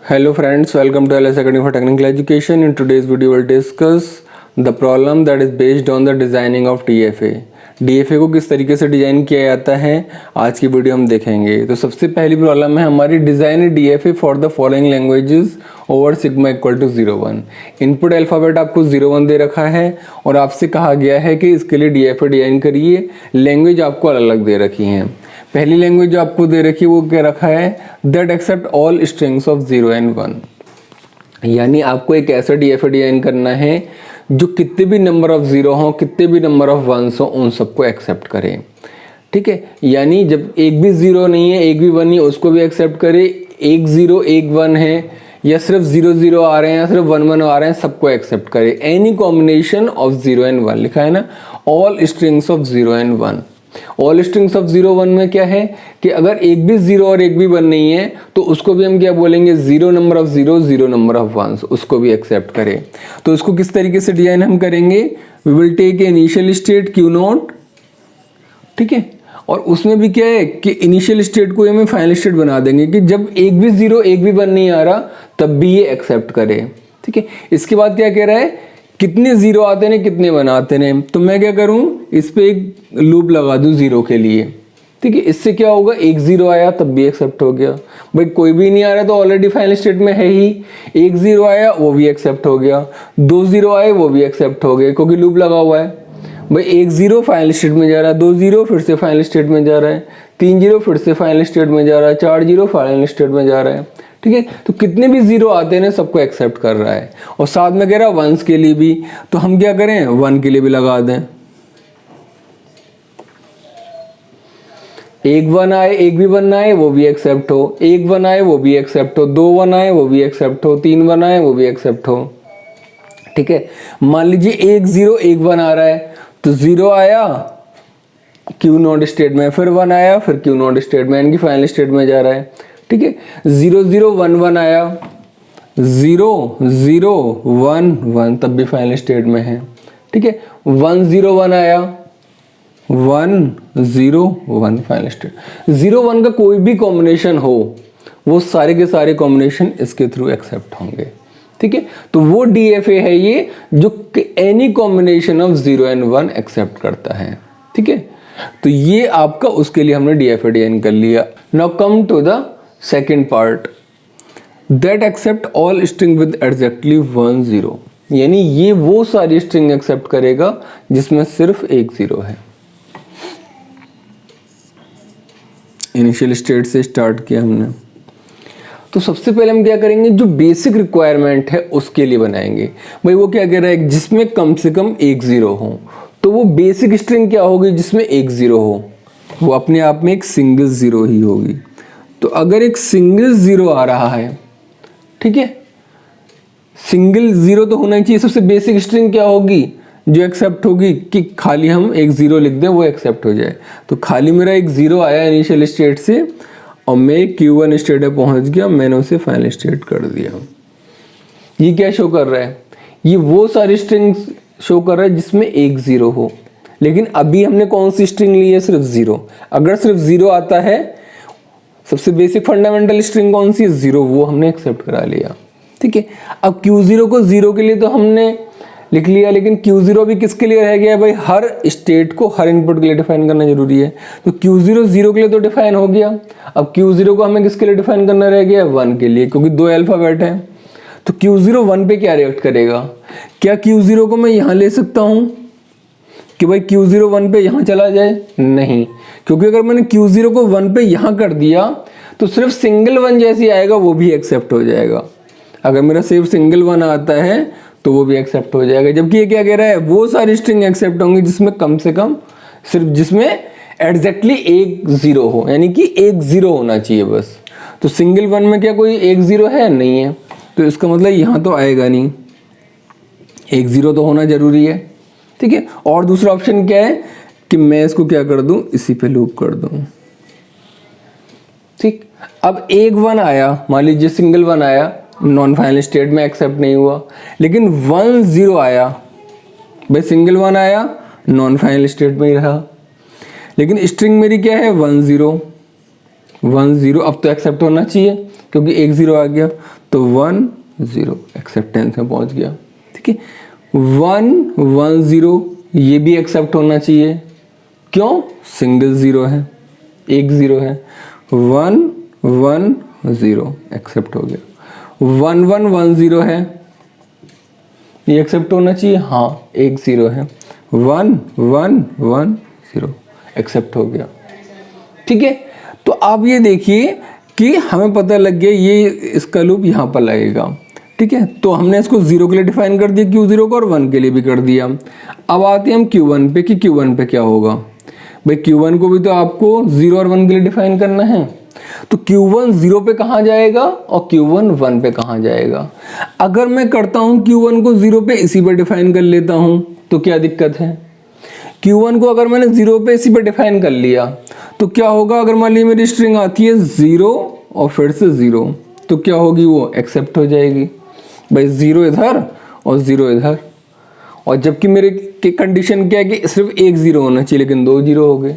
Hello friends, welcome to LS Academy for Technical Education. In today's video we'll discuss the problem that is based on the designing of DFA. DFA को किस तरीके से design किया जाता है आज की वीडियो हम देखेंगे। तो सबसे पहली प्रॉब्लम है हमारी design DFA for the following languages over sigma equal to 01। Input alphabet आपको 01 दे रखा है और आपसे कहा गया है कि इसके लिए DFA डिज़ाइन करिए। लैंग्वेज आपको अलग अलग दे रखी हैं। पहली लैंग्वेज जो आपको दे रखी है वो क्या रखा है, that accept all strings of 0 and 1। यानी आपको एक ऐसा DFA डिजाइन करना है जो कितने भी नंबर ऑफ 0 हो, कितने भी नंबर ऑफ 1s हो, उन सबको एक्सेप्ट करे। ठीक है, यानी जब एक भी 0 नहीं है, एक भी 1 नहीं है, उसको भी एक्सेप्ट करे। एक 0 एक 1 है या सिर्फ 0 0 आ रहे हैं या सिर्फ 1 1 आ रहे हैं, सबको एक्सेप्ट करे। एनी कॉम्बिनेशन ऑफ 0 and 1 लिखा है ना, all strings of 0 and 1। All strings of 0 1 में क्या है कि अगर एक भी 0 और एक भी 1 नहीं है तो उसको भी हम क्या बोलेंगे, 0 number of 0 0 number of 1s, उसको भी एक्सेप्ट करें। तो इसको किस तरीके से डिजाइन हम करेंगे, we will take initial state Q0। ठीक है, और उसमें भी क्या है कि इनिशियल स्टेट को हमें फाइनल स्टेट बना देंगे कि जब एक भी 0 एक भी 1 नहीं आ रहा तब भी ये एक्सेप्ट करे। ठीक है, इसके बाद क्या कह रहा है, कितने 0 आते हैं कितने 1 आते हैं। तो मैं क्या करूं, इस पे एक लूप लगा दूं 0 के लिए। ठीक है, इससे क्या होगा, एक 0 आया तब भी एक्सेप्ट हो गया। भाई कोई भी नहीं आ रहा तो ऑलरेडी फाइनल स्टेट में है ही। एक 0 आया वो भी एक्सेप्ट हो गया, 2 0 आए वो भी एक्सेप्ट हो गए क्योंकि लूप लगा हुआ है। भाई एक 0 फाइनल स्टेट में जा रहा है, 2 0 फिर से फाइनल स्टेट में जा रहा है, 3 0 फिर से फाइनल स्टेट में जा रहा है, 4 0 फाइनल स्टेट में जा रहा है। ठीक है, तो कितने भी 0 आते हैं सबको एक्सेप्ट कर रहा है। और साथ में कह रहा है 1s के लिए भी, तो हम क्या करें, 1 के लिए भी लगा दें। एक 1 आए एक भी 1 आए वो भी एक्सेप्ट हो, एक 1 आए वो भी एक्सेप्ट हो, 2 1 आए वो भी एक्सेप्ट हो, 3 1 आए वो भी एक्सेप्ट हो। ठीक है, मान लीजिए एक 0 एक 1 आ रहा है तो 0 आया Q0 स्टेट में, फिर 1 आया फिर Q0 स्टेट में, यानी कि फाइनल स्टेट में जा रहा है। ठीक है, 0 0 1 1 आया, 0 0 1 1 तब भी फाइनल स्टेट में है। ठीक है, 1 0 1 आया, 1 0 1 फाइनल स्टेट। 0 1 का कोई भी कॉम्बिनेशन हो वो सारे के सारे कॉम्बिनेशन इसके थ्रू एक्सेप्ट होंगे। ठीक है, तो वो DFA है ये जो any combination of 0 and 1 accept करता है। ठीक है, तो ये आपका उसके लिए हमने DFA डिजाइन कर लिया। Now come to the second part, that accept all string with exactly 1 0। यानी ये वो सारी स्ट्रिंग एक्सेप्ट करेगा जिसमें सिर्फ एक 0 है। इनिशियल स्टेट से स्टार्ट किया हमने, तो सबसे पहले हम क्या करेंगे, जो बेसिक रिक्वायरमेंट है उसके लिए बनाएंगे। भाई वो क्या कह रहा है, जिसमें कम से कम एक 0 हो। तो वो बेसिक स्ट्रिंग क्या होगी, जिसमें एक 0 हो, वो अपने आप में एक सिंगल 0 ही होगी। तो अगर एक सिंगल 0 आ रहा है, ठीक है, सिंगल 0 तो होना ही चाहिए। सबसे बेसिक स्ट्रिंग क्या होगी जो एक्सेप्ट होगी, कि खाली हम एक 0 लिख दें वो एक्सेप्ट हो जाए। तो खाली मेरा एक 0 आया इनिशियल स्टेट से और मैं Q1 स्टेट में पहुंच गया, मैंने उसे फाइनल स्टेट कर दिया। ये क्या शो कर रहा है, ये वो सारी स्ट्रिंग्स शो कर रहा है जिसमें एक 0 हो। लेकिन अभी हमने कौन सी स्ट्रिंग ली है, सिर्फ 0। अगर सिर्फ 0 आता है, सबसे बेसिक फंडामेंटल स्ट्रिंग कौन सी है, 0, वो हमने एक्सेप्ट करा लिया। ठीक है, अब Q0 को 0 के लिए तो हमने लिख लिया, लेकिन Q0 भी किसके लिए रह गया, भाई हर स्टेट को हर इनपुट के लिए डिफाइन करना जरूरी है। तो Q0 0 के लिए तो डिफाइन हो गया। अब Q0 को हमें किसके लिए डिफाइन करना रह गया, 1 के लिए, क्योंकि 2 अल्फाबेट हैं। तो Q0 1 पे क्या रिएक्ट करेगा, क्या Q0 को मैं यहाँ ले सकता हूँ कि भाई Q0 1 पे यहाँ चला जाए, नहीं, क्योंकि अगर मैंने Q0 को 1 पे यहाँ कर दिया तो सिर्फ सिंगल 1 जैसी आएगा वो भी एक्सेप्ट हो जाएगा। अगर मेरा सिर्फ सिंगल 1 आता है तो वो भी एक्सेप्ट हो जाएगा। जबकि ये क्या कह रहा है, वो सारी स्ट्रिंग एक्सेप्ट होंगी जिसमें कम से कम सिर्फ जिसमें एग्जैक्टली एक 0 हो, यानी कि एक 0 होना चाहिए बस। तो सिंगल 1 में क्या कोई एक 0 है, नहीं है, तो इसका मतलब यहाँ तो आएगा नहीं, एक 0 तो होना जरूरी है। ठीक है, और दूसरा ऑप्शन क्या है कि मैं इसको क्या कर दूं, इसी पे लूप कर दूं। ठीक, अब एक 1 आया, मान लीजिए सिंगल 1 आया, नॉन फाइनल स्टेट में एक्सेप्ट नहीं हुआ, लेकिन 1 0 आया, भाई सिंगल 1 आया नॉन फाइनल स्टेट में ही रहा, लेकिन स्ट्रिंग मेरी क्या है 1 0 1 0, अब तो एक्सेप्ट होना चाहिए क्योंकि एक 0 आ गया। तो 1 0 एक्सेप्टेंस में पहुंच गया। ठीक है, 1 1 0 ये भी एक्सेप्ट होना चाहिए। क्यों? सिंगल ज़ीरो है, एक ज़ीरो है। 1 1 0 एक्सेप्ट हो गया। 1 1 1 0 है, ये एक्सेप्ट होना चाहिए। हाँ, एक ज़ीरो है। 1 1 1 0 एक्सेप्ट हो गया। ठीक है, तो आप ये देखिए कि हमें पता लग गया ये इसका लूप यहाँ पर लगेगा। ठीक है, तो हमने इसको 0 के लिए डिफाइन कर दिया Q0 को, और 1 के लिए भी कर दिया। अब आते हैं हम Q1 पे कि Q1 पे क्या होगा। भाई Q1 को भी तो आपको 0 और 1 के लिए डिफाइन करना है। तो Q1 0 पे कहाँ जाएगा और Q1 1 पे कहाँ जाएगा। अगर मैं करता हूँ Q1 को 0 पे इसी पे डिफाइन कर लेता हूँ तो क्या दिक्कत है। Q1 को अगर मैंने 0 पे इसी पे डिफाइन कर लिया तो क्या होगा। अगर मान ली मेरी स्ट्रिंग आती है 0 और फिर से 0 तो क्या होगी, वो एक्सेप्ट हो जाएगी। भाई 0 इधर और 0 इधर, और जबकि मेरे की कंडीशन क्या है कि सिर्फ एक 0 होना चाहिए, लेकिन 2 0 हो गए।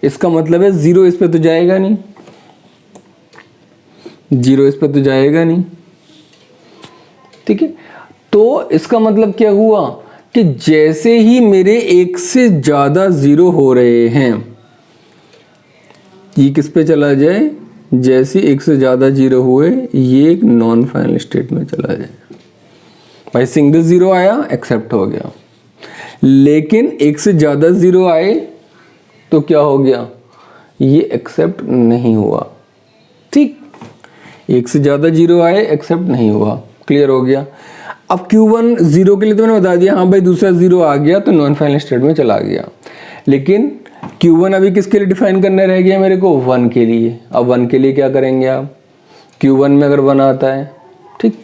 इसका मतलब है 0 इस पे तो जाएगा नहीं, 0 इस पे तो जाएगा नहीं। ठीक है, तो इसका मतलब क्या हुआ कि जैसे ही मेरे एक से ज्यादा 0 हो रहे हैं, ये किस पे चला जाए, जैसे एक से ज्यादा 0 हुए ये एक नॉन फाइनल स्टेट में चला जाए। भाई सिंगल 0 आया, एक्सेप्ट हो गया, लेकिन एक से ज्यादा 0 आए तो क्या हो गया, ये एक्सेप्ट नहीं हुआ। ठीक, एक से ज्यादा 0 आए, एक्सेप्ट नहीं हुआ। क्लियर हो गया। अब Q1 0 के लिए तो मैंने बता दिया, हाँ भाई दूसरा 0 आ गया तो नॉन फाइनल स्टेट में चला गया। लेकिन Q1 अभी किसके लिए डिफाइन करना रह गया मेरे को, 1 के लिए। अब 1 के लिए क्या करेंगे आप, Q1 में अगर 1 आता है, ठीक,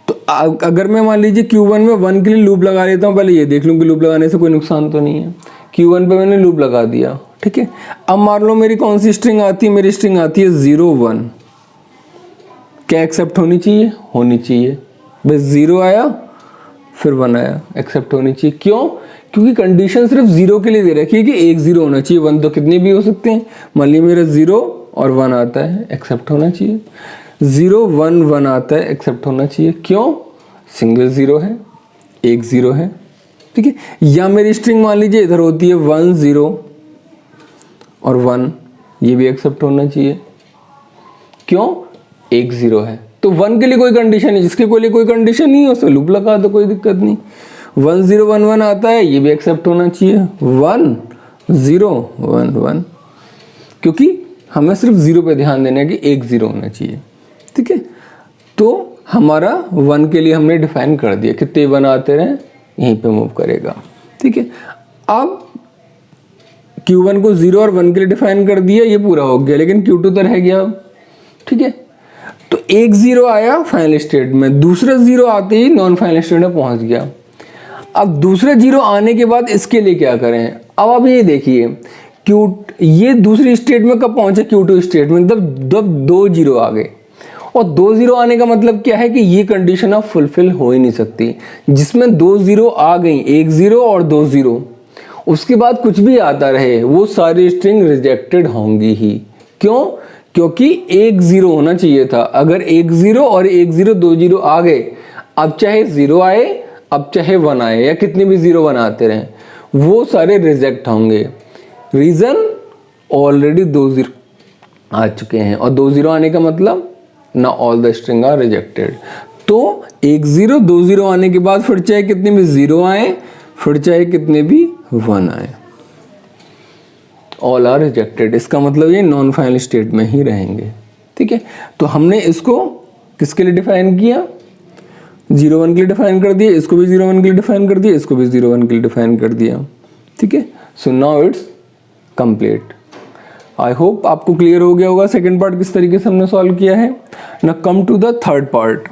तो अगर मैं मान लीजिए Q1 में 1 के लिए लूप लगा लेता हूँ, पहले ये देख लूँ कि लूप लगाने से कोई नुकसान तो नहीं है। Q1 पे मैंने लूप लगा दिया, ठीक है। अब मान लो मेरी कौन सी स्ट्रिंग आती है, मेरी स्ट्रिंग आती है 0 1। क्या एक्सेप्ट होनी चाहिए, होनी चाहिए। बस 0 आया फिर 1 आया, एक्सेप्ट होनी चाहिए। क्यों, क्योंकि कंडीशन सिर्फ 0 के लिए दे रखी है कि एक 0 होना चाहिए, 1 तो कितने भी हो सकते हैं। मान लीजिए मेरा 0 और 1 आता है, एक्सेप्ट होना चाहिए। 0 1 1 आता है, एक्सेप्ट होना चाहिए। क्यों, सिंगल 0 है, एक 0 है, ठीक है। या मेरी स्ट्रिंग मान लीजिए इधर होती है 1 0 और 1, ये भी एक्सेप्ट होना चाहिए। क्यों, एक 0 है। तो 1 के लिए कोई कंडीशन नहीं, जिसके लिए कोई कंडीशन नहीं है उसमें लूप लगा दो, कोई दिक्कत नहीं। 1 0 1 1 आता है, ये भी एक्सेप्ट होना चाहिए। 1 0 1 1, क्योंकि हमें सिर्फ 0 पे ध्यान देना है कि एक 0 होना चाहिए, ठीक है। तो हमारा 1 के लिए हमने डिफाइन कर दिया, कितने 1 आते रहे यहीं पे मूव करेगा, ठीक है। अब Q1 को 0 और 1 के लिए डिफाइन कर दिया, ये पूरा हो गया, लेकिन Q2 तो रह गया अब, ठीक है। तो एक 0 आया फाइनल स्टेट में, दूसरा 0 आते ही नॉन फाइनल स्टेट में पहुंच गया। अब दूसरे 0 आने के बाद इसके लिए क्या करें। अब आप ये देखिए ये दूसरी स्टेट में कब पहुंचे, Q2 स्टेट में, जब 2 0 आ गए। और 2 0 आने का मतलब क्या है कि ये कंडीशन अब फुलफिल हो ही नहीं सकती, जिसमें 2 0 आ गई, एक 0 और 2 0, उसके बाद कुछ भी आता रहे वो सारी स्ट्रिंग रिजेक्टेड होंगी ही। क्यों, क्योंकि एक 0 होना चाहिए था। अगर एक 0 और एक 0 2 0 आ गए, अब चाहे 0 आए, अब चाहे 1 आए, या कितने भी 0 1 आते रहे, वो सारे रिजेक्ट होंगे। रीजन, ऑलरेडी 2 0 आ चुके हैं, और 2 0 आने का मतलब ना all the string are rejected. तो एक 0 2 0 आने के बाद फिर चाहे कितने भी 0 आए, फिर चाहे कितने भी 1 आए, ऑल आर रिजेक्टेड। इसका मतलब ये नॉन फाइनल स्टेट में ही रहेंगे, ठीक है। तो हमने इसको किसके लिए डिफाइन किया, 0 1 के लिए डिफाइन कर दिया, इसको भी 0 1 के लिए डिफाइन कर दिया, इसको भी 0 1 के लिए डिफाइन कर दिया, ठीक है। So now it's complete. I hope आपको क्लियर हो गया होगा सेकेंड पार्ट किस तरीके से हमने सॉल्व किया है। Now come to the third part,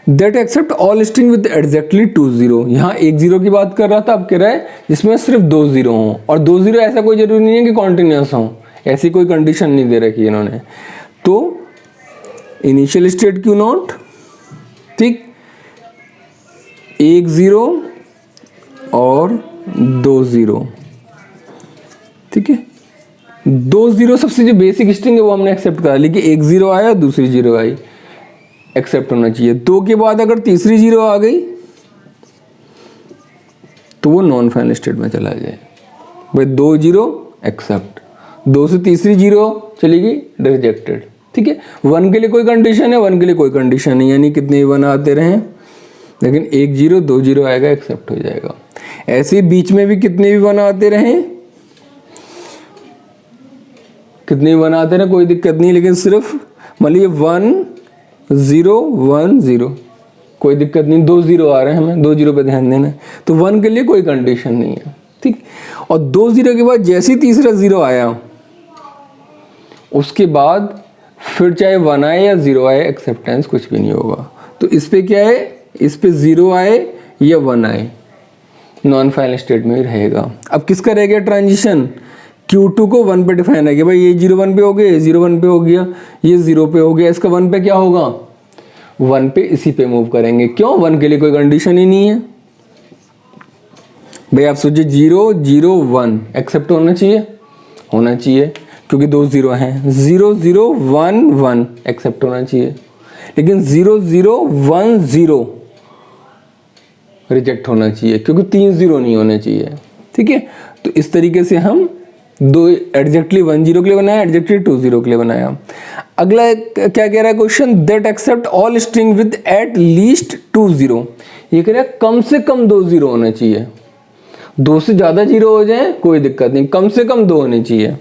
that accept all string with exactly 2 0। यहाँ एक 0 की बात कर रहा था, अब कह रहा है जिसमें सिर्फ 2 0 हों, और 2 0 ऐसा कोई जरूरी नहीं है कि कॉन्टिन्यूस हों, ऐसी कोई कंडीशन नहीं दे रखी इन्होंने। तो इनिशियल स्टेट क्यू नॉट, ठीक, एक 0 और 2 0, ठीक है। 2 0 सबसे जो बेसिक स्ट्रिंग है वो हमने एक्सेप्ट करा, लेकिन एक 0 आया दूसरी 0 आई, एक्सेप्ट होना चाहिए। 2 के बाद अगर तीसरी जीरो आ गई तो वो नॉन फाइनल स्टेट में चला जाए। भाई 2 जीरो एक्सेप्ट, 2 से तीसरी जीरो चली गई रिजेक्टेड। ठीक है, 1 के लिए कोई कंडीशन है, 1 के लिए कोई कंडीशन नहीं, यानी कितने भी 1 आते रहें, लेकिन 1 जीरो 2 जीरो आएगा, एक्सेप्ट हो जाएगा। ऐसे बीच में भी कितने भी 1 आते रहें, कितने भी 1 आते रहें कोई दिक्कत नहीं, लेकिन सिर्फ मान लीजिए 1 0 1 0 कोई दिक्कत नहीं, 2 जीरो आ रहे हैं, हमें 2 जीरो पे ध्यान देना है, तो 1 के लिए कोई कंडीशन नहीं है। ठीक, और 2 जीरो के बाद जैसे ही तीसरा जीरो आया उसके बाद फिर चाहे 1 आए या 0 आए एक्सेप्टेंस कुछ भी नहीं होगा। तो इस पे क्या है, इस पे 0 आए या 1 आए नॉन फाइनल स्टेट में ही रहेगा। अब किसका रह गया ट्रांजिशन, Q2 को 1 पे डिफाइन है कि भाई ये 0 1 पे हो गया, ये 0 1 पे हो गया, ये 0 पे हो गया, इसका 1 पे क्या होगा, 1 पे इसी पे मूव करेंगे। क्यों, 1 के लिए कोई कंडीशन ही नहीं है। भाई आप सोचिए 0 0 1 एक्सेप्ट होना चाहिए, होना चाहिए क्योंकि 2 जीरो हैं। 0 0 1 1 एक्सेप्ट होना चाहिए, लेकिन 0 0 1 0 रिजेक्ट होना चाहिए क्योंकि 3 जीरो नहीं होने चाहिए। ठीक है, तो इस तरीके से हम दो एग्जैक्टली 1 0 के लिए बनाया, एग्जैक्टली 2 0 के लिए बनाया। अगला क्या कह रहा है question, that accept all string with at least 2 0। ये कह रहा है कम से कम 2 जीरो होने चाहिए, 2 से ज्यादा जीरो हो जाए कोई दिक्कत नहीं, कम से कम 2 होने चाहिए।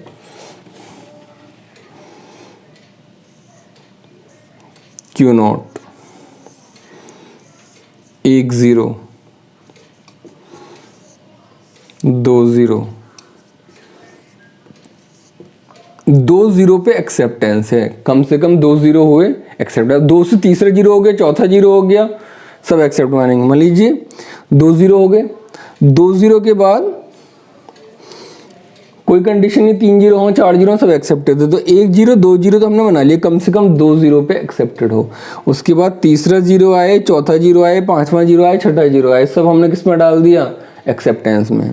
क्यू नॉट 1 0 2 0 2 जीरो पे एक्सेप्टेंस है, कम से कम 2 जीरो हुए एक्सेप्ट। 2 से तीसरा जीरो हो गया, चौथा जीरो हो गया, सब एक्सेप्ट मानेंगे। मान लीजिए 2 जीरो हो गए, 2 जीरो के बाद कोई कंडीशन नहीं, 3 जीरो हो 4 जीरो सब एक्सेप्टेड है, तो 1 जीरो 2 जीरो तो हमने बना लिया, कम से कम 2 जीरो पे एक्सेप्टेड हो। उसके बाद तीसरा जीरो आए, चौथा जीरो आए, पांचवा जीरो आए, छठा जीरो आए, सब हमने किस में डाल दिया, एक्सेप्टेंस में।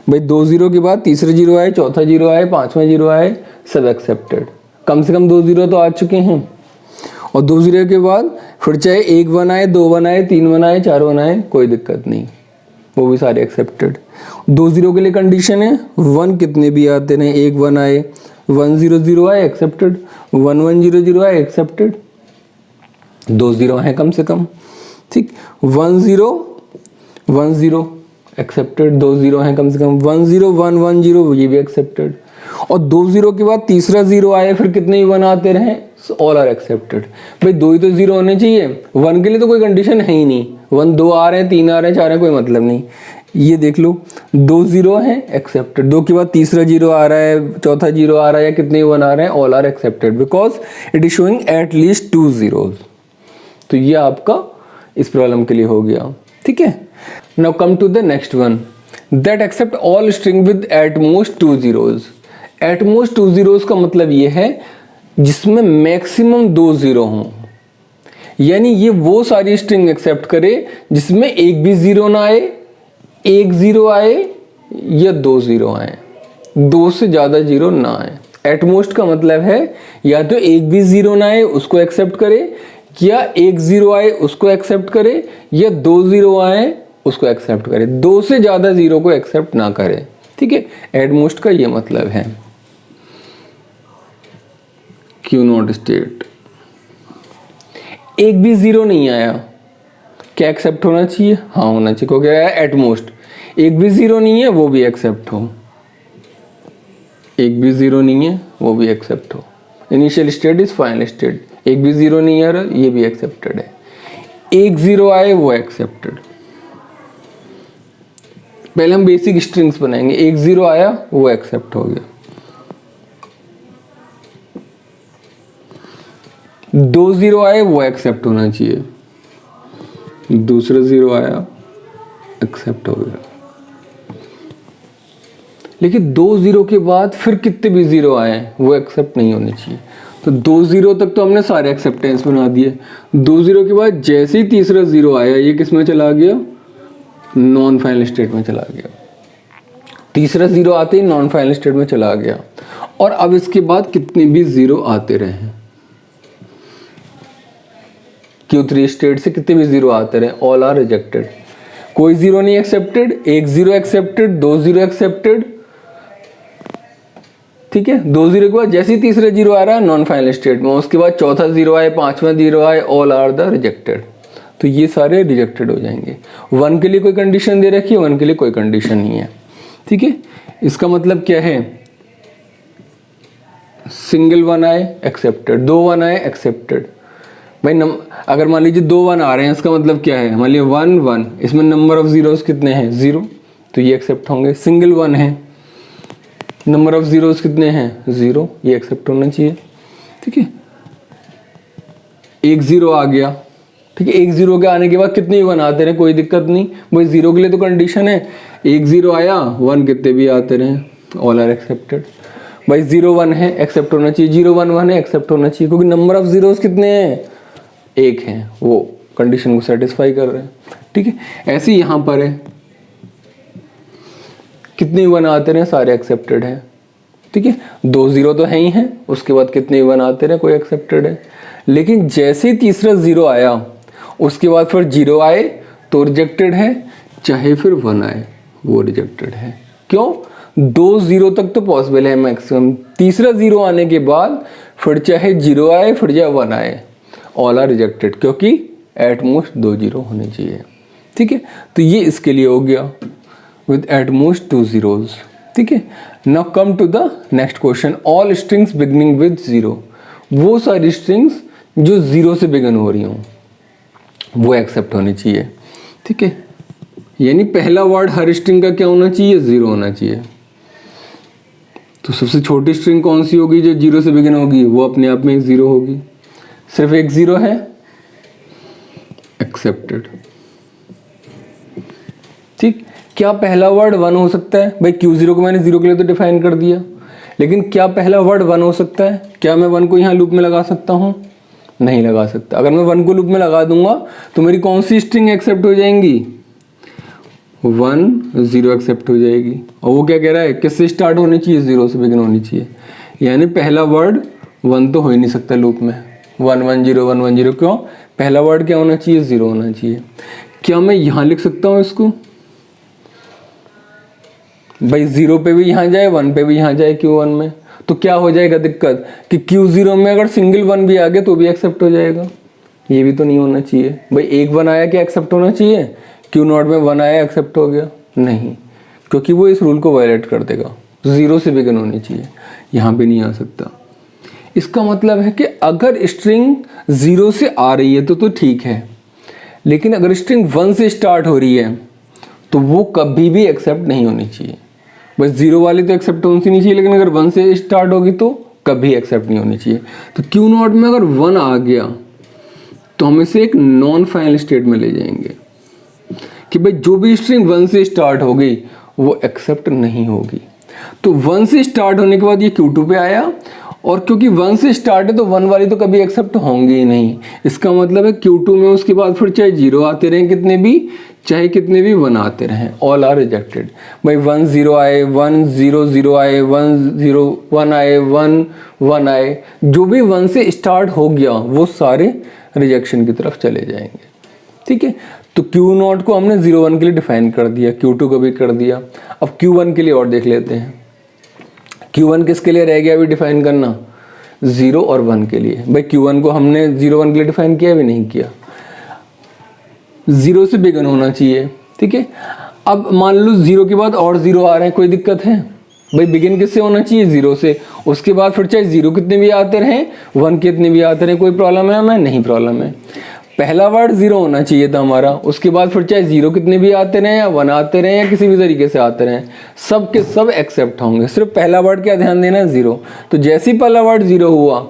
भाई 2 जीरो के बाद तीसरा जीरो आए, चौथा जीरो आए, पांचवा जीरो आए, सब एक्सेप्टेड, कम से कम 2 जीरो तो आ चुके हैं। और 2 जीरो के बाद फिर चाहे 1 1 आए, 2 1 आए, 3 1 आए, 4 1 आए, कोई दिक्कत नहीं, वो भी सारे एक्सेप्टेड। 2 जीरो के लिए कंडीशन है 1 कितने भी आते रहे, 1 1 आए, 1 0 0 आए एक्सेप्टेड, 1 1 0 0 आए एक्सेप्टेड, 2 जीरो हैं कम से कम। ठीक, 1 0 1 0 एक्सेप्टेड, 2 जीरो हैं कम से कम, 1 0 1 1 0 ये भी एक्सेप्टेड। और 2 जीरो के बाद तीसरा जीरो आए, फिर कितने ही 1 आते रहे, ऑल आर एक्सेप्टेड। भाई 2 ही तो जीरो होने चाहिए, 1 के लिए तो कोई कंडीशन है ही नहीं, 1 2 आ रहे हैं, 3 आ रहे हैं, 4 हैं, कोई मतलब नहीं। ये देख लो 2 जीरो हैं एक्सेप्टेड, 2 के बाद तीसरा जीरो आ रहा है, चौथा जीरो आ रहा है, कितने 1 आ रहे हैं, all are accepted because it is showing at least 2 zeros. तो ये आपका इस प्रॉब्लम के लिए हो गया। ठीक है, now come to the next one, that accept all string with at most 2 zeros. At most 2 zeros का मतलब ये है जिसमें मैक्सिमम 2 जीरो हों, यानी ये वो सारी स्ट्रिंग एक्सेप्ट करे जिसमें एक भी जीरो ना आए, 1 जीरो आए या 2 जीरो आए, 2 से ज्यादा जीरो ना आए। एट मोस्ट का मतलब है या तो एक भी जीरो ना आए उसको एक्सेप्ट करे, या 1 जीरो आए उसको एक्सेप्ट करे, या 2 जीरो आए उसको एक्सेप्ट करे, 2 से ज्यादा जीरो को एक्सेप्ट ना करे। ठीक है, एट मोस्ट का ये मतलब है। क्यू नॉट स्टेट, एक भी जीरो नहीं आया, क्या एक्सेप्ट होना चाहिए, हाँ होना चाहिए, क्योंकि एट मोस्ट एक भी जीरो नहीं है वो भी एक्सेप्ट हो, एक भी जीरो नहीं है वो भी एक्सेप्ट हो। Initial state is final state, एक भी जीरो नहीं आ रहा ये भी एक्सेप्टेड है, 1 जीरो आए वो एक्सेप्टेड। पहले हम बेसिक स्ट्रिंग्स बनाएंगे, 1 जीरो आया वो एक्सेप्ट हो गया, 2 जीरो आए वो एक्सेप्ट होना चाहिए, दूसरा जीरो आया एक्सेप्ट हो गया। लेकिन 2 जीरो के बाद फिर कितने भी जीरो आए वो एक्सेप्ट नहीं होने चाहिए। तो 2 जीरो तक तो हमने सारे एक्सेप्टेंस बना दिए, 2 जीरो के बाद जैसे ही तीसरा जीरो आया ये किस में चला गया, नॉन फाइनल स्टेट में चला गया। तीसरा जीरो आते ही नॉन फाइनल स्टेट में चला गया। और अब इसके बाद कितने भी जीरो आते रहे, Q3 स्टेट से कितने भी जीरो आते रहे, ऑल आर रिजेक्टेड। कोई जीरो नहीं एक्सेप्टेड, एक जीरो एक्सेप्टेड, दो जीरो एक्सेप्टेड, ठीक है। दो जीरो के बाद जैसे ही तीसरा जीरो आ रहा है नॉन फाइनल स्टेट में, उसके बाद चौथा जीरो आए, पांचवा जीरो आए, ऑल आर द रिजेक्टेड। तो ये सारे रिजेक्टेड हो जाएंगे। 1 के लिए कोई कंडीशन दे रखी है, 1 के लिए कोई कंडीशन नहीं है, ठीक है। इसका मतलब क्या है, सिंगल 1 आए एक्सेप्टेड, 2 1 आए एक्सेप्टेड। भाई अगर मान लीजिए 2 1 आ रहे हैं, इसका मतलब क्या है, मान लीजिए 1 1, इसमें नंबर ऑफ जीरोस कितने हैं, 0, तो ये एक्सेप्ट होंगे। सिंगल 1 है, नंबर ऑफ जीरोस कितने हैं, 0, ये एक्सेप्ट होना चाहिए, ठीक है। एक जीरो आ गया, ठीक है। एक जीरो के आने के बाद कितने भी 1 आते रहे, कोई दिक्कत नहीं। भाई जीरो के लिए तो कंडीशन है, एक जीरो आया, 1 कितने भी आते रहे, ऑल आर एक्सेप्टेड। भाई 0 1 है, एक्सेप्ट होना चाहिए, 0 1 1 है, एक्सेप्ट होना चाहिए, क्योंकि नंबर ऑफ जीरोस कितने हैं, एक हैं, वो कंडीशन को सेटिस्फाई कर रहे हैं, ठीक है। ऐसे ही यहाँ पर है, कितने 1 आते रहे, सारे एक्सेप्टेड हैं, ठीक है। 2 0 तो है ही हैं, उसके बाद कितने 1 आते रहे, कोई एक्सेप्टेड है। लेकिन जैसे ही तीसरा 0 आया, उसके बाद फिर 0 आए तो रिजेक्टेड है, चाहे फिर 1 आए वो रिजेक्टेड है। क्यों, 2 0 तक तो पॉसिबल है मैक्सिमम, तीसरा 0 आने के बाद फिर चाहे 0 आए फिर चाहे 1 आए, ऑल आर रिजेक्टेड, क्योंकि एट मोस्ट 2 0 होने चाहिए, ठीक है। तो ये इसके लिए हो गया विद एट मोस्ट 2 zeros, ठीक है। Now come to the next question, all strings beginning with 0। वो सारी स्ट्रिंग्स जो 0 से बिगन हो रही हों वो एक्सेप्ट होनी चाहिए, ठीक है। यानी पहला वर्ड हर स्ट्रिंग का क्या होना चाहिए, 0 होना चाहिए। तो सबसे छोटी स्ट्रिंग कौन सी होगी जो 0 से बिगिन होगी, वो अपने आप में 0 होगी। सिर्फ एक 0 है, एक्सेप्टेड, ठीक। क्या पहला वर्ड 1 हो सकता है, भाई Q0 को मैंने 0 के लिए तो डिफाइन कर दिया, लेकिन क्या पहला वर्ड 1 हो सकता है, क्या मैं 1 को यहाँ लूप में लगा सकता हूँ, नहीं लगा सकता। अगर मैं 1 को लूप में लगा दूंगा तो मेरी कौन सी स्ट्रिंग एक्सेप्ट हो जाएंगी, 1 0 एक्सेप्ट हो जाएगी। और वो क्या कह रहा है, किससे स्टार्ट होनी चाहिए, 0 से बिगिन होनी चाहिए। यानी पहला वर्ड 1 तो हो ही नहीं सकता लूप में, 1 1 0 1 1 0। क्यों, पहला वर्ड क्या होना चाहिए, 0 होना चाहिए। क्या मैं यहाँ लिख सकता हूँ इसको, भाई 0 पे भी यहाँ जाए, 1 पे भी यहाँ जाए Q1 में, तो क्या हो जाएगा दिक्कत कि Q0 में अगर सिंगल 1 भी आ गया तो भी एक्सेप्ट हो जाएगा। ये भी तो नहीं होना चाहिए। भाई एक 1 आया क्या एक्सेप्ट होना चाहिए, Q0 में 1 आया एक्सेप्ट हो गया, नहीं, क्योंकि वो इस रूल को वायलेट कर देगा। 0 से बिगिन होनी चाहिए, यहाँ पे नहीं आ सकता। इसका मतलब है कि अगर स्ट्रिंग 0 से आ रही है तो ठीक है, लेकिन अगर स्ट्रिंग 1 से स्टार्ट हो रही है तो वो कभी भी एक्सेप्ट नहीं होनी चाहिए। बस 0 वाली तो एक्सेप्ट होनी नहीं चाहिए, लेकिन अगर 1 से स्टार्ट होगी तो कभी एक्सेप्ट नहीं होनी चाहिए। तो Q0 में अगर 1 आ गया तो हम इसे एक नॉन फाइनल स्टेट में ले जाएंगे कि भाई जो भी स्ट्रिंग 1 से स्टार्ट हो गई वो एक्सेप्ट नहीं होगी। तो 1 से स्टार्ट होने के बाद ये Q2 पे आया, और क्योंकि 1 से स्टार्ट है तो 1 वाली तो कभी एक्सेप्ट होंगी ही नहीं। इसका मतलब है Q2 में उसके बाद फिर चाहे 0 आते रहें कितने भी, चाहे कितने भी 1 आते रहें, ऑल आर रिजेक्टेड। भाई 1 0 आए, 1 0 0 आए, 1 0 1 आए, 1 1 आए, जो भी 1 से स्टार्ट हो गया वो सारे रिजेक्शन की तरफ चले जाएंगे, ठीक है। तो Q0 को हमने 0 1 के लिए डिफाइन कर दिया, Q2 को भी कर दिया। अब Q1 के लिए और देख लेते हैं। Q1 किसके लिए रह गया अभी डिफाइन करना, 0 और 1 के लिए। भाई Q1 को हमने 0 1 के लिए डिफाइन किया भी नहीं किया, 0 से बिगन होना चाहिए, ठीक है। अब मान लो 0 के बाद और 0 आ रहे हैं, कोई दिक्कत है, भाई बिगिन किससे होना चाहिए, 0 से। उसके बाद फिर चाहे 0 कितने भी आते रहें, 1 कितने भी आते रहें, कोई प्रॉब्लम है हमें, नहीं प्रॉब्लम है। पहला वर्ड 0 होना चाहिए था हमारा, उसके बाद फिर चाहे 0 कितने भी आते रहें या 1 आते रहें या किसी भी तरीके से आते रहें, सब के सब एक्सेप्ट होंगे। सिर्फ पहला वर्ड क्या ध्यान देना है, 0। तो जैसे ही पहला वर्ड 0 हुआ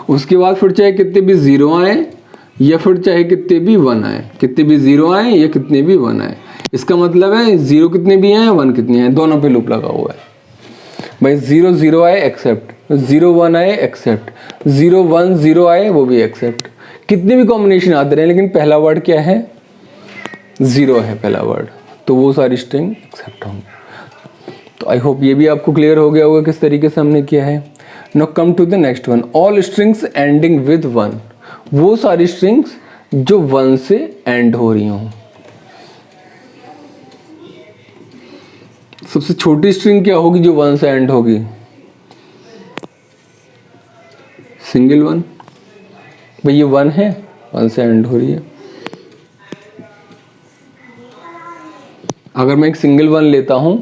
उसके बाद फिर चाहे कितने भी 0 आए या फिर चाहे कितने भी 1 आए, कितने भी 0 आए या कितने भी 1 आए, इसका मतलब है 0 कितने भी आए 1 कितने आए, दोनों पे लूप लगा हुआ है। भाई 0 0 आए एक्सेप्ट, 0 1 आए एक्सेप्ट, 0 1 0 आए वो भी एक्सेप्ट, कितने भी कॉम्बिनेशन आते रहे, लेकिन पहला वर्ड क्या है, 0 है पहला वर्ड, तो वो सारी स्ट्रिंग एक्सेप्ट होंगे। तो आई होप ये भी आपको क्लियर हो गया होगा किस तरीके से हमने किया है। Now come to the next one, all strings ending with 1। वो सारी स्ट्रिंग्स जो 1 से एंड हो रही हों। सबसे छोटी स्ट्रिंग क्या होगी जो 1 से एंड होगी? सिंगल 1। भाई ये 1 है, 1 से एंड हो रही है। अगर मैं एक सिंगल 1 लेता हूं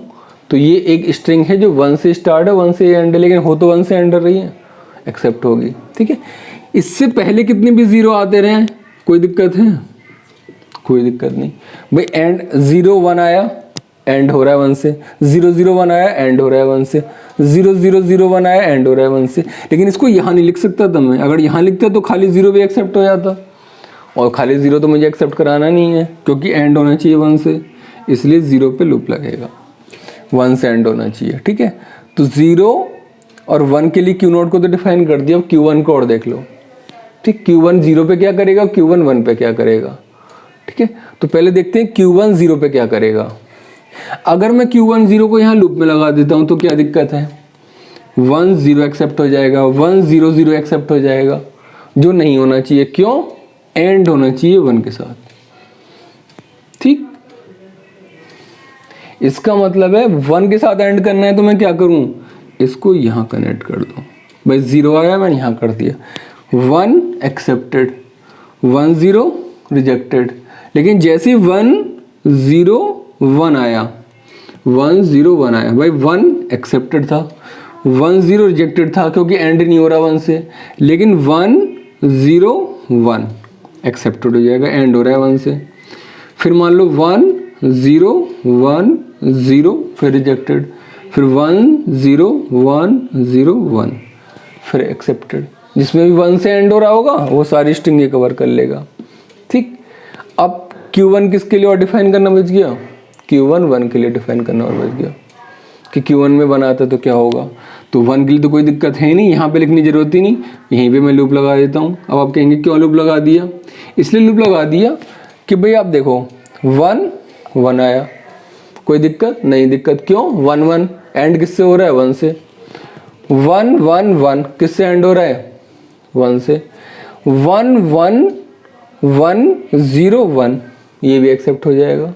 तो ये एक स्ट्रिंग है जो 1 से स्टार्ट है, 1 से एंड है, लेकिन हो तो 1 से एंड कर रही है, एक्सेप्ट होगी। ठीक है, इससे पहले कितने भी 0 आते रहे, कोई दिक्कत है? कोई दिक्कत नहीं। भाई एंड 0 1 आया, एंड हो रहा है 1 से, 0 0 1 आया, एंड हो रहा है 1 से, 0 0 0 1 आया, एंड हो रहा है 1 से। लेकिन इसको यहाँ नहीं लिख सकता था मैं। अगर यहाँ लिखता तो खाली 0 भी एक्सेप्ट हो जाता, और खाली 0 तो मुझे एक्सेप्ट कराना नहीं है क्योंकि एंड होना चाहिए 1 से, इसलिए 0 पे लूप लगेगा, 1 से एंड होना चाहिए। ठीक है, तो 0 और 1 के लिए Q0 को तो डिफाइन कर दिया। अब Q1 को और देख लो। ठीक, Q1 0 पे क्या करेगा, Q1 1 पे क्या करेगा। ठीक है, तो पहले देखते हैं Q1 0 पे क्या करेगा। अगर मैं Q1 0 को यहाँ लूप में लगा देता हूँ तो क्या दिक्कत है? 1 0 एक्सेप्ट हो जाएगा, 1 0 0 एक्सेप्ट हो जाएगा, जो नहीं होना चाहिए। क्यों? एंड होना चाहिए 1 के साथ। ठीक, इसका मतलब है 1 के साथ एंड करना है तो मैं क्या करूं, इसको यहां कनेक्ट कर दूं। भाई 0 आया, मैंने यहां कर दिया, 1 एक्सेप्टेड, 1 0 रिजेक्टेड। लेकिन जैसे 1 0 1 आया, 1 0 1 आया, भाई 1 एक्सेप्टेड था, 1 0 रिजेक्टेड था क्योंकि एंड नहीं हो रहा 1 से। लेकिन 1 0 1 एक्सेप्टेड हो जाएगा, एंड हो रहा है 1 से। फिर मान लो 1 0 1 0 फिर रिजेक्टेड, फिर 1 0 1 0 1 फिर एक्सेप्टेड। जिसमें भी 1 से एंड हो रहा होगा वो सारी स्ट्रिंग ये कवर कर लेगा। ठीक, अब Q1 किसके लिए और डिफाइन करना बच गया? Q1 1 के लिए डिफाइन करना और बच गया कि Q1 में 1 आता तो क्या होगा। तो 1 के लिए तो कोई दिक्कत है नहीं, यहाँ पे लिखने की जरूरत ही नहीं, यहीं पे मैं लूप लगा देता हूँ। अब आप कहेंगे क्यों लूप लगा दिया? इसलिए लूप लगा दिया कि भाई आप देखो 1 1 आया, कोई दिक्कत नहीं, दिक्कत क्यों? 1 1 एंड किससे हो रहा है? 1 से। 1 1 1 किससे एंड हो रहा है? 1 से। 1 1 1 0 1 ये भी एक्सेप्ट हो जाएगा।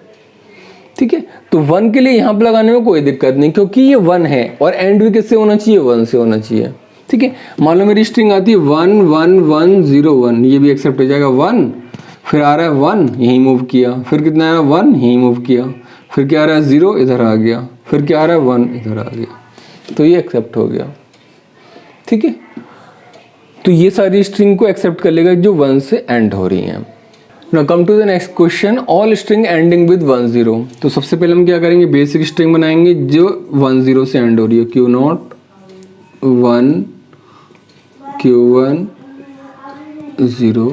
ठीक है, तो 1 के लिए यहाँ पर लगाने में कोई दिक्कत नहीं क्योंकि ये 1 है और एंड भी किससे होना चाहिए? 1 से होना चाहिए। ठीक है, मान लो मेरी स्ट्रिंग आती है 1 1 1 0 1, ये भी एक्सेप्ट हो जाएगा। 1 फिर आ रहा है 1 यहीं मूव किया, फिर कितना आ रहा है 1 यहीं मूव किया, फिर क्या आ रहा है 0 इधर आ गया, फिर क्या आ रहा है 1 इधर आ गया, तो ये एक्सेप्ट हो गया। ठीक है, तो ये सारी स्ट्रिंग को एक्सेप्ट कर लेगा जो 1 से एंड हो रही हैं। Now come to the next question, all string ending with 1 0। तो सबसे पहले हम क्या करेंगे, बेसिक स्ट्रिंग बनाएंगे जो 1 0 से एंड हो रही है। Q0 1 Q1 0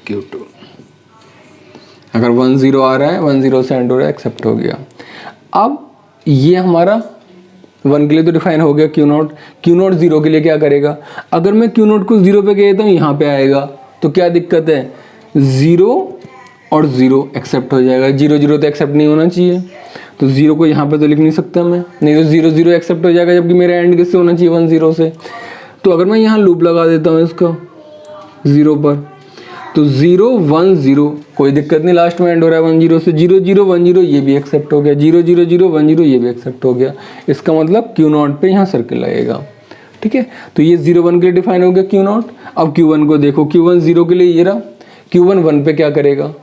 Q2। अगर 1 0 आ रहा है, 1 0 से एंड हो रहा है, एक्सेप्ट हो गया। अब ये हमारा 1 के लिए तो डिफाइन हो गया Q0। Q0 0 के लिए क्या करेगा? अगर मैं Q0 को 0 पे कहता हूँ यहाँ पे आएगा तो क्या दिक्कत है? 0 और 0 एक्सेप्ट हो जाएगा, 0 0 तो एक्सेप्ट नहीं होना चाहिए, तो 0 को यहाँ पे तो लिख नहीं सकता मैं, नहीं तो 0 0 एक्सेप्ट हो जाएगा, जबकि मेरा एंड किससे होना चाहिए? 1 0 से। तो अगर मैं यहाँ लूप लगा देता हूँ इसका 0 पर, तो 0 1 0 कोई दिक्कत नहीं, लास्ट में एंड हो रहा है 1 0 से। 0 0 1 0 ये भी एक्सेप्ट हो गया, 0 0 0 1 0 ये भी एक्सेप्ट हो गया। इसका मतलब Q0 पे यहाँ सर्कल लगेगा। ठीक है, तो ये 0 1 के लिए डिफाइन हो गया Q0। अब Q1 को देखो, Q1 0 के लिए ये रहा, Q1 1 पे क्या करेगा?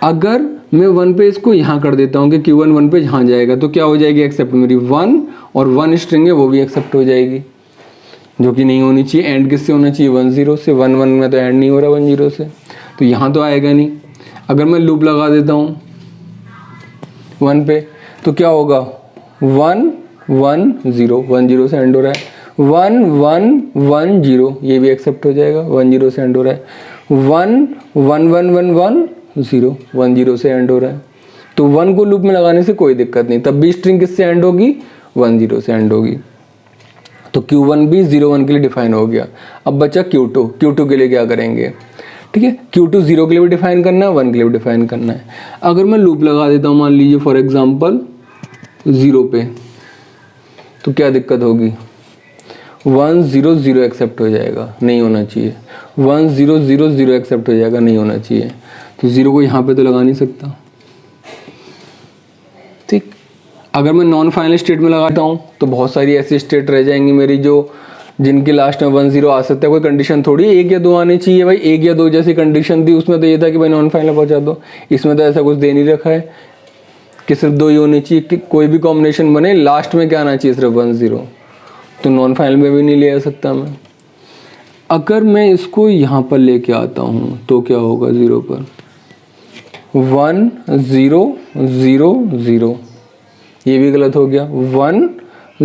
अगर मैं 1 पे इसको यहाँ कर देता हूँ कि Q1 1 पे यहाँ जाएगा तो क्या हो जाएगी? एक्सेप्ट। मेरी 1 और 1 स्ट्रिंग है वो भी एक्सेप्ट हो जाएगी, जो कि नहीं होनी चाहिए। एंड किससे होना चाहिए? 1 0 से। 1 1 में तो एंड नहीं हो रहा 1 0 से, तो यहाँ तो आएगा नहीं। अगर मैं लूप लगा देता हूँ 1 पे तो क्या होगा? 1 1 0 1 0 से एंड हो रहा है, 1 1 1 0 ये भी एक्सेप्ट हो जाएगा, 1 0 से एंड हो रहा है। 1 1 1 1 1 0 1 0 से एंड हो रहा है, तो 1 को लूप में लगाने से कोई दिक्कत नहीं, तब भी स्ट्रिंग किससे एंड होगी? 1 0 से एंड होगी। तो Q1 भी 0 1 के लिए डिफाइन हो गया। अब बचा Q2। Q2 के लिए क्या करेंगे? ठीक है, Q2 0 के लिए भी डिफाइन करना है, 1 के लिए भी डिफाइन करना है। अगर मैं लूप लगा देता हूँ मान लीजिए फॉर एग्जांपल 0 पे, तो क्या दिक्कत होगी? 100 एक्सेप्ट हो जाएगा, नहीं होना चाहिए। 1000 एक्सेप्ट हो जाएगा, नहीं होना चाहिए। तो 0 को यहाँ पे तो लगा नहीं सकता, ठीक। अगर मैं नॉन फाइनल स्टेट में लगाता हूँ तो बहुत सारी ऐसी स्टेट रह जाएंगी मेरी जो जिनके लास्ट में 10 आ सकता है। कोई कंडीशन थोड़ी 1 या 2 आनी चाहिए भाई। 1 या 2 जैसी कंडीशन थी, उसमें तो ये था कि भाई नॉन फाइनल पहुंचा दो। इसमें तो ऐसा कुछ दे नहीं रखा है कि सिर्फ 2 ही होनी चाहिए, कि कोई भी कॉम्बिनेशन बने लास्ट में क्या आना चाहिए, सिर्फ 10। तो नॉन फाइनल में भी नहीं ले आ सकता मैं। अगर मैं इसको यहाँ पर लेके आता हूँ तो क्या होगा, 0 पर 1 0 0 0, ये भी गलत हो गया। 1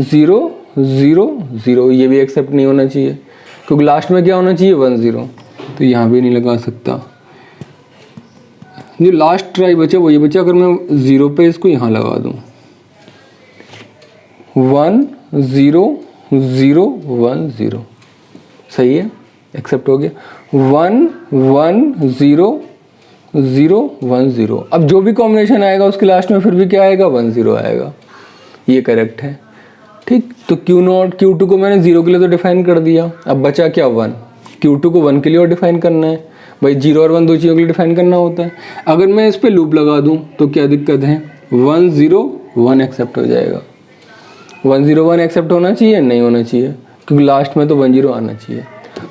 0 0 0, ये भी एक्सेप्ट नहीं होना चाहिए क्योंकि लास्ट में क्या होना चाहिए, 10। तो यहाँ भी नहीं लगा सकता। जो लास्ट ट्राई बचा वो ये बचा, अगर मैं 0 पे इसको यहाँ लगा दूँ, 1 0 0 1 0, सही है, एक्सेप्ट हो गया। 1 1 0 0 1 0, अब जो भी कॉम्बिनेशन आएगा उसके लास्ट में फिर भी क्या आएगा, 1 0 आएगा, ये करेक्ट है, ठीक। तो Q0 Q2 को मैंने 0 के लिए तो डिफाइन कर दिया, अब बचा क्या, 1। Q2 को 1 के लिए और डिफाइन करना है भाई, 0 और 1 दो चीज़ों के लिए डिफाइन करना होता है। अगर मैं इस पर लूप लगा दूं तो क्या दिक्कत है, 1 0 1 एक्सेप्ट हो जाएगा। 1 0 1 एक्सेप्ट होना चाहिए, नहीं होना चाहिए क्योंकि लास्ट में तो 1 0 आना चाहिए।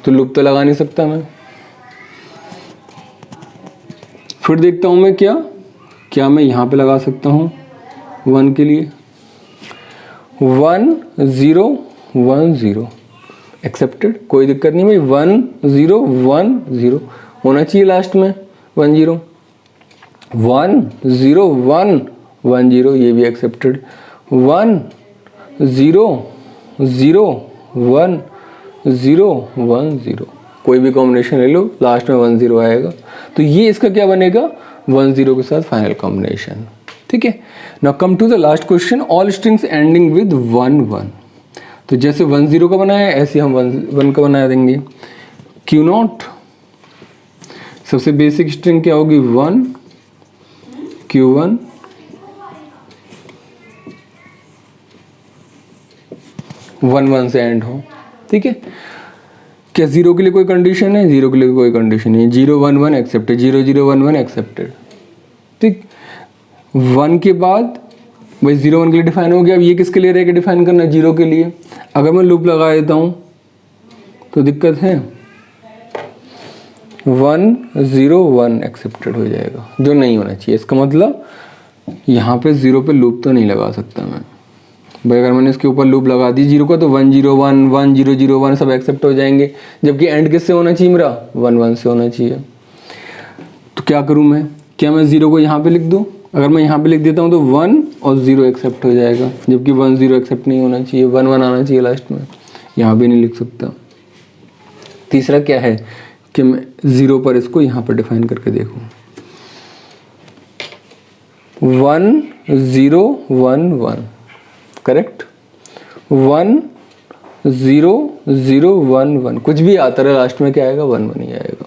तो लूप तो लगा नहीं सकता मैं। फिर देखता हूँ मैं क्या मैं यहाँ पे लगा सकता हूँ 1 के लिए, 1 0 1 0 एक्सेप्टेड, कोई दिक्कत नहीं भाई। 1 0 1 0 होना चाहिए लास्ट में, 1 0 1 0 1 1 0, ये भी एक्सेप्टेड। 1 0 0 1 0 1 0, कोई भी कॉम्बिनेशन ले लो लास्ट में 1 0 आएगा। तो ये इसका क्या बनेगा, 1 0 के साथ फाइनल कॉम्बिनेशन, ठीक है। Now come to the last question, all strings ending with 1 1। तो जैसे 1 0 का बनाया है ऐसे हम 1 का बना देंगे। Q0 सबसे बेसिक स्ट्रिंग क्या होगी, 1 Q1 1 1 से एंड हो, ठीक है। क्या 0 के लिए कोई कंडीशन है, 0 के लिए कोई कंडीशन नहीं है। 0 1 1 एक्सेप्टेड, 0 0 1 1 एक्सेप्टेड, ठीक। 1 के बाद भाई 0 1 के लिए डिफाइन हो गया। अब ये किसके लिए रहेगा डिफाइन करना, 0 के लिए। अगर मैं लूप लगा देता हूँ तो दिक्कत है, 1 0 1 एक्सेप्टेड हो जाएगा, जो नहीं होना चाहिए। इसका मतलब यहाँ पे 0 पे लूप तो नहीं लगा सकता मैं भाई। अगर मैंने इसके ऊपर लूप लगा दी 0 का तो 1 0 1 1 0 0 1 सब एक्सेप्ट हो जाएंगे, जबकि एंड किससे होना चाहिए मेरा, 1 1 से होना चाहिए। तो क्या करूँ मैं, क्या मैं 0 को यहाँ पे लिख दूँ। अगर मैं यहाँ पे लिख देता हूँ तो 1 और 0 एक्सेप्ट हो जाएगा, जबकि 1 0 एक्सेप्ट नहीं होना चाहिए, 1 1 आना चाहिए लास्ट में। यहाँ भी नहीं लिख सकता। तीसरा क्या है कि मैं 0 पर इसको यहाँ पर डिफाइन करके देखूँ, 1 0 1 1 करेक्ट, 1 0 0 1 1, कुछ भी आता रहा लास्ट में क्या आएगा, 1 1 ही आएगा।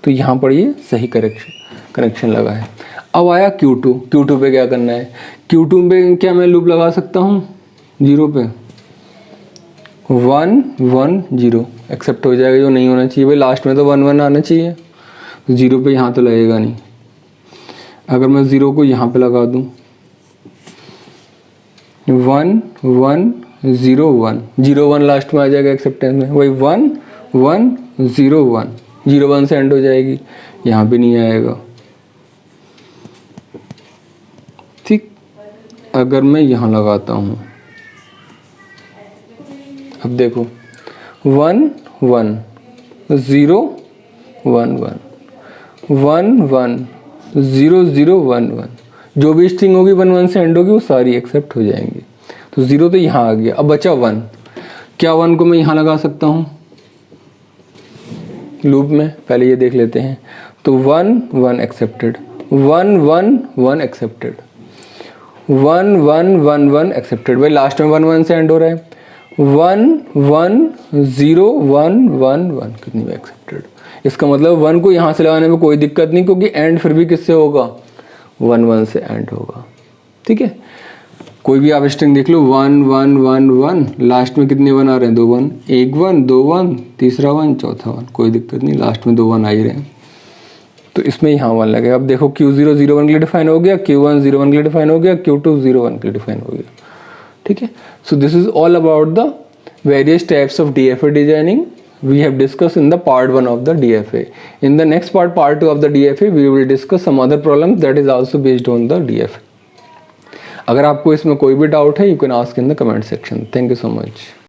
तो यहाँ पर ये सही कनेक्शन लगा है। अब आया Q2 पे क्या करना है। Q2 पे क्या मैं लूप लगा सकता हूँ, 0 पे 1 1 0 एक्सेप्ट हो जाएगा, जो नहीं होना चाहिए भाई। लास्ट में तो 1 1 आना चाहिए, तो 0 पे यहाँ तो लगेगा नहीं। अगर मैं 0 को यहाँ पे लगा दूँ, 1 1 0 1 0 1 लास्ट में आ जाएगा एक्सेप्टेंस में, वही 1 1 0 1 0 1 से एंड हो जाएगी, यहाँ पे नहीं आएगा, ठीक। अगर मैं यहाँ लगाता हूँ, अब देखो 1 1 0 1 1 1 1 0 0 1 1, जो भी स्ट्रिंग होगी 1 1 से एंड होगी वो सारी एक्सेप्ट हो जाएंगी। तो 0 तो यहाँ आ गया। अब बचा 1, क्या 1 को मैं यहाँ लगा सकता हूँ लूप में, पहले ये देख लेते हैं। तो 1 1 एक्सेप्टेड, 1 1 1 एक्सेप्टेड, 1 1 1 1 एक्सेप्टेड, भाई लास्ट में 1 1 से एंड हो रहा है। 1 1 0 1 1 1 कितनी बार एक्सेप्टेड। इसका मतलब 1 को यहाँ से लगाने में कोई दिक्कत नहीं, क्योंकि एंड फिर भी किससे होगा, 1 1 से एंड होगा, ठीक है। कोई भी आप स्ट्रिंग देख लो 1 1 1 1, लास्ट में कितने 1 आ रहे हैं? 2 1, एक 1 2 1, तीसरा 1 चौथा 1, कोई दिक्कत नहीं, लास्ट में 2 1 आ ही रहे हैं, तो इसमें यहाँ 1 लगेगा। अब देखो Q0 01 के लिए डिफाइन हो गया, Q1 01 के लिए डिफाइन हो गया, Q2 01 के लिए डिफाइन हो गया, ठीक है। So this is all about the various types of DFA designing we have discussed in the part 1 of the DFA. In the next part 2 of the DFA, we will discuss some other problems that is also based on the DFA. अगर आपको इसमें कोई भी doubt है, you can ask in the comment section. Thank you so much.